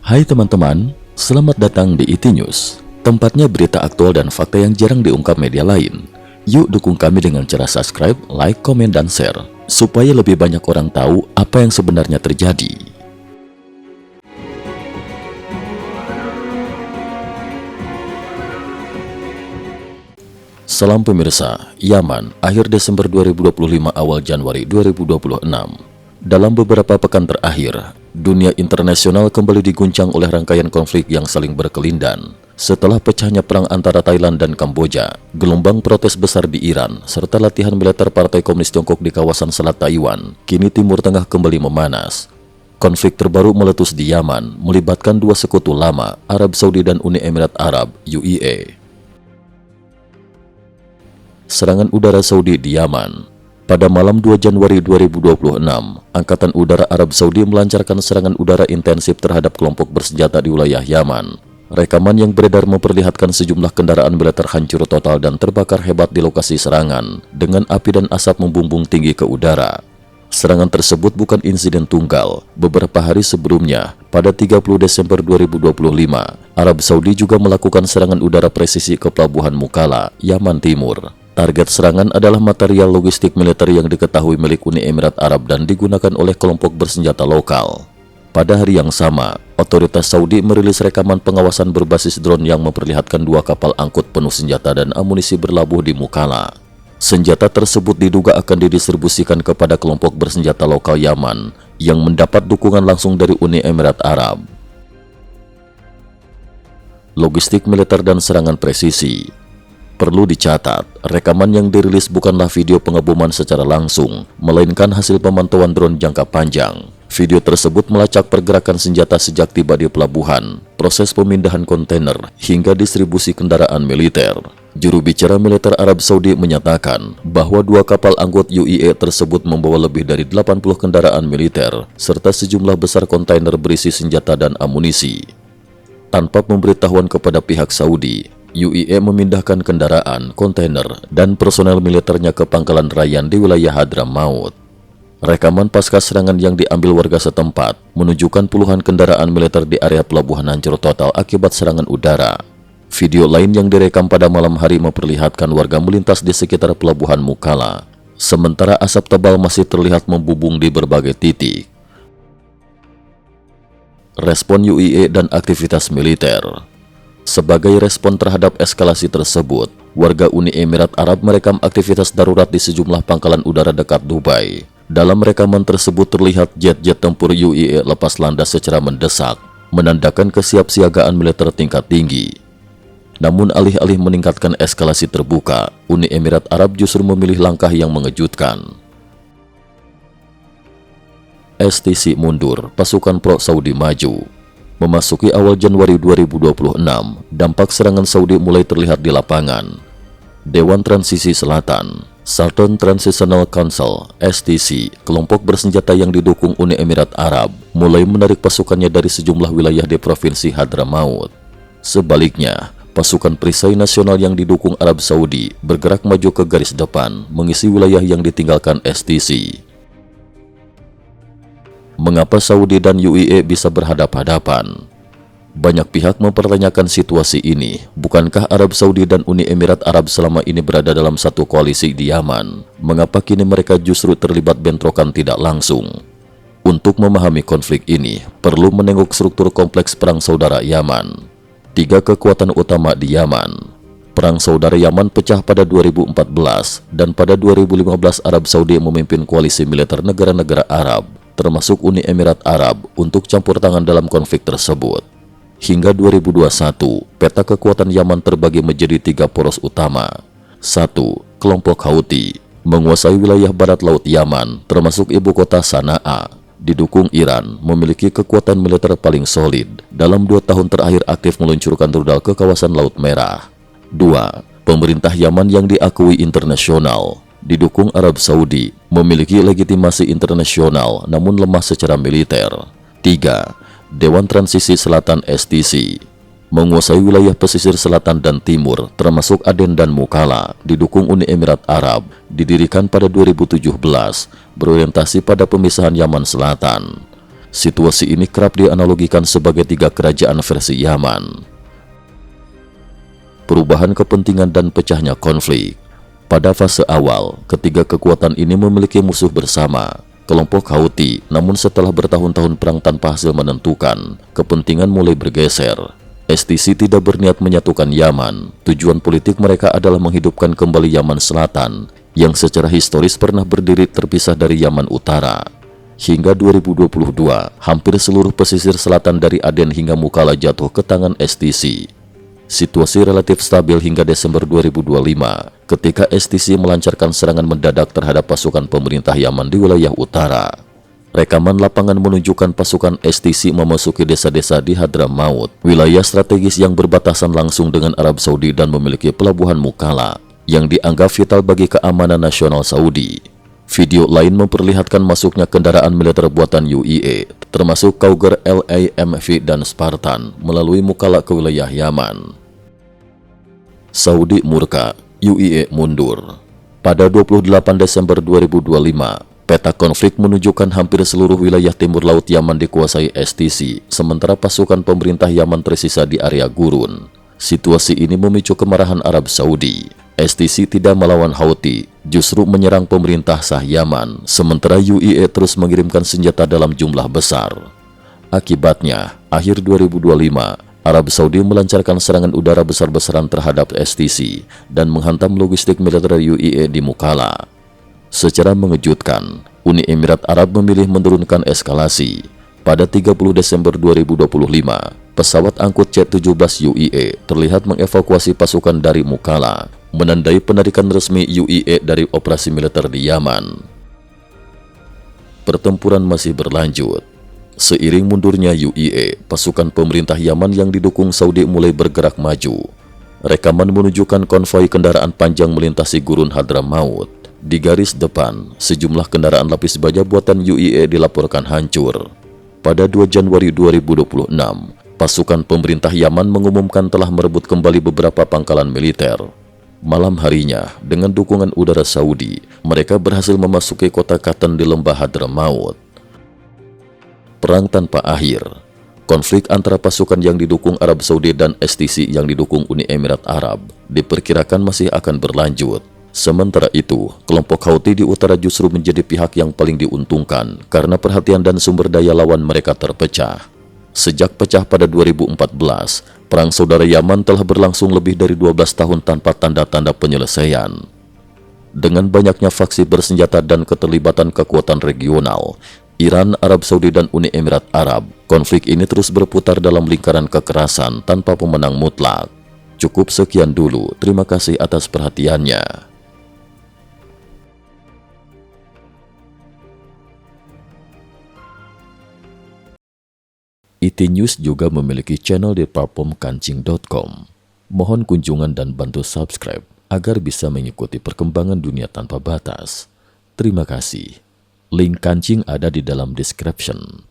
Hai teman-teman, selamat datang di IT News, tempatnya berita aktual dan fakta yang jarang diungkap media lain. Yuk dukung kami dengan cara subscribe, like, komen, dan share, supaya lebih banyak orang tahu apa yang sebenarnya terjadi. Salam pemirsa, Yaman, akhir Desember 2025 awal Januari 2026. Dalam beberapa pekan terakhir, dunia internasional kembali diguncang oleh rangkaian konflik yang saling berkelindan. Setelah pecahnya perang antara Thailand dan Kamboja, gelombang protes besar di Iran, serta latihan militer Partai Komunis Tiongkok di kawasan Selat Taiwan, kini Timur Tengah kembali memanas. Konflik terbaru meletus di Yaman, melibatkan dua sekutu lama, Arab Saudi dan Uni Emirat Arab, UAE. Serangan udara Saudi di Yaman. Pada malam 2 Januari 2026, Angkatan Udara Arab Saudi melancarkan serangan udara intensif terhadap kelompok bersenjata di wilayah Yaman. Rekaman yang beredar memperlihatkan sejumlah kendaraan militer hancur total dan terbakar hebat di lokasi serangan, dengan api dan asap membumbung tinggi ke udara. Serangan tersebut bukan insiden tunggal. Beberapa hari sebelumnya, pada 30 Desember 2025, Arab Saudi juga melakukan serangan udara presisi ke Pelabuhan Mukalla, Yaman Timur. Target serangan adalah material logistik militer yang diketahui milik Uni Emirat Arab dan digunakan oleh kelompok bersenjata lokal. Pada hari yang sama, otoritas Saudi merilis rekaman pengawasan berbasis drone yang memperlihatkan dua kapal angkut penuh senjata dan amunisi berlabuh di Mukalla. Senjata tersebut diduga akan didistribusikan kepada kelompok bersenjata lokal Yaman yang mendapat dukungan langsung dari Uni Emirat Arab. Logistik militer dan serangan presisi. Perlu dicatat, rekaman yang dirilis bukanlah video pengeboman secara langsung, melainkan hasil pemantauan drone jangka panjang. Video tersebut melacak pergerakan senjata sejak tiba di pelabuhan, proses pemindahan kontainer, hingga distribusi kendaraan militer. Juru bicara militer Arab Saudi menyatakan bahwa dua kapal angkut UAE tersebut membawa lebih dari 80 kendaraan militer, serta sejumlah besar kontainer berisi senjata dan amunisi. Tanpa pemberitahuan kepada pihak Saudi, UAE memindahkan kendaraan, kontainer, dan personel militernya ke pangkalan Rayyan di wilayah Hadramaut. Rekaman pasca serangan yang diambil warga setempat menunjukkan puluhan kendaraan militer di area pelabuhan hancur total akibat serangan udara. Video lain yang direkam pada malam hari memperlihatkan warga melintas di sekitar pelabuhan Mukalla, sementara asap tebal masih terlihat membubung di berbagai titik. Respon UAE dan aktivitas militer. Sebagai respon terhadap eskalasi tersebut, warga Uni Emirat Arab merekam aktivitas darurat di sejumlah pangkalan udara dekat Dubai. Dalam rekaman tersebut terlihat jet-jet tempur UAE lepas landas secara mendesak, menandakan kesiapsiagaan militer tingkat tinggi. Namun alih-alih meningkatkan eskalasi terbuka, Uni Emirat Arab justru memilih langkah yang mengejutkan. STC mundur, pasukan pro-Saudi maju. Memasuki awal Januari 2026, dampak serangan Saudi mulai terlihat di lapangan. Dewan Transisi Selatan, Southern Transitional Council, STC, kelompok bersenjata yang didukung Uni Emirat Arab, mulai menarik pasukannya dari sejumlah wilayah di Provinsi Hadramaut. Sebaliknya, pasukan perisai nasional yang didukung Arab Saudi bergerak maju ke garis depan, mengisi wilayah yang ditinggalkan STC. Mengapa Saudi dan UAE bisa berhadap-hadapan? Banyak pihak mempertanyakan situasi ini. Bukankah Arab Saudi dan Uni Emirat Arab selama ini berada dalam satu koalisi di Yaman? Mengapa kini mereka justru terlibat bentrokan tidak langsung? Untuk memahami konflik ini, perlu menengok struktur kompleks perang saudara Yaman. Tiga kekuatan utama di Yaman. Perang saudara Yaman pecah pada 2014, dan pada 2015 Arab Saudi memimpin koalisi militer negara-negara Arab, termasuk Uni Emirat Arab, untuk campur tangan dalam konflik tersebut. Hingga 2021, peta kekuatan Yaman terbagi menjadi tiga poros utama. 1. Kelompok Houthi, menguasai wilayah barat laut Yaman, termasuk ibu kota Sana'a. Didukung Iran, memiliki kekuatan militer paling solid. Dalam 2 tahun terakhir aktif meluncurkan rudal ke kawasan Laut Merah. 2. Pemerintah Yaman yang diakui internasional, didukung Arab Saudi, memiliki legitimasi internasional namun lemah secara militer. 3. Dewan Transisi Selatan STC, menguasai wilayah pesisir selatan dan timur termasuk Aden dan Mukalla, didukung Uni Emirat Arab, didirikan pada 2017, berorientasi pada pemisahan Yaman Selatan. Situasi ini kerap dianalogikan sebagai tiga kerajaan versi Yaman. Perubahan kepentingan dan pecahnya konflik. Pada fase awal, ketiga kekuatan ini memiliki musuh bersama, kelompok Houthi, namun setelah bertahun-tahun perang tanpa hasil menentukan, kepentingan mulai bergeser. STC tidak berniat menyatukan Yaman. Tujuan politik mereka adalah menghidupkan kembali Yaman Selatan, yang secara historis pernah berdiri terpisah dari Yaman Utara. Hingga 2022, hampir seluruh pesisir selatan dari Aden hingga Mukalla jatuh ke tangan STC. Situasi relatif stabil hingga Desember 2025 ketika STC melancarkan serangan mendadak terhadap pasukan pemerintah Yaman di wilayah utara. Rekaman lapangan menunjukkan pasukan STC memasuki desa-desa di Hadramaut, wilayah strategis yang berbatasan langsung dengan Arab Saudi dan memiliki pelabuhan Mukalla yang dianggap vital bagi keamanan nasional Saudi. Video lain memperlihatkan masuknya kendaraan militer buatan UAE, termasuk Cougar LAMV dan Spartan, melalui Mukalla ke wilayah Yaman. Saudi murka, UAE mundur. Pada 28 Desember 2025, peta konflik menunjukkan hampir seluruh wilayah timur laut Yaman dikuasai STC, sementara pasukan pemerintah Yaman tersisa di area gurun. Situasi ini memicu kemarahan Arab Saudi. STC tidak melawan Houthi, justru menyerang pemerintah sah Yaman, sementara UAE terus mengirimkan senjata dalam jumlah besar. Akibatnya, akhir 2025, Arab Saudi melancarkan serangan udara besar-besaran terhadap STC dan menghantam logistik militer UAE di Mukalla. Secara mengejutkan, Uni Emirat Arab memilih menurunkan eskalasi. Pada 30 Desember 2025, pesawat angkut C-17 UAE terlihat mengevakuasi pasukan dari Mukalla, menandai penarikan resmi UAE dari operasi militer di Yaman. Pertempuran masih berlanjut. Seiring mundurnya UAE, pasukan pemerintah Yaman yang didukung Saudi mulai bergerak maju. Rekaman menunjukkan konvoi kendaraan panjang melintasi gurun Hadramaut. Di garis depan, sejumlah kendaraan lapis baja buatan UAE dilaporkan hancur. Pada 2 Januari 2026, pasukan pemerintah Yaman mengumumkan telah merebut kembali beberapa pangkalan militer. Malam harinya, dengan dukungan udara Saudi, mereka berhasil memasuki kota Qatan di lembah Hadramaut. Perang tanpa akhir. Konflik antara pasukan yang didukung Arab Saudi dan STC yang didukung Uni Emirat Arab diperkirakan masih akan berlanjut. Sementara itu, kelompok Houthi di utara justru menjadi pihak yang paling diuntungkan karena perhatian dan sumber daya lawan mereka terpecah. Sejak pecah pada 2014, Perang Saudara Yaman telah berlangsung lebih dari 12 tahun tanpa tanda-tanda penyelesaian. Dengan banyaknya faksi bersenjata dan keterlibatan kekuatan regional, Iran, Arab Saudi, dan Uni Emirat Arab, konflik ini terus berputar dalam lingkaran kekerasan tanpa pemenang mutlak. Cukup sekian dulu, terima kasih atas perhatiannya. IT News juga memiliki channel di platform kancing.com. Mohon kunjungan dan bantu subscribe agar bisa mengikuti perkembangan dunia tanpa batas. Terima kasih. Link kancing ada di dalam description.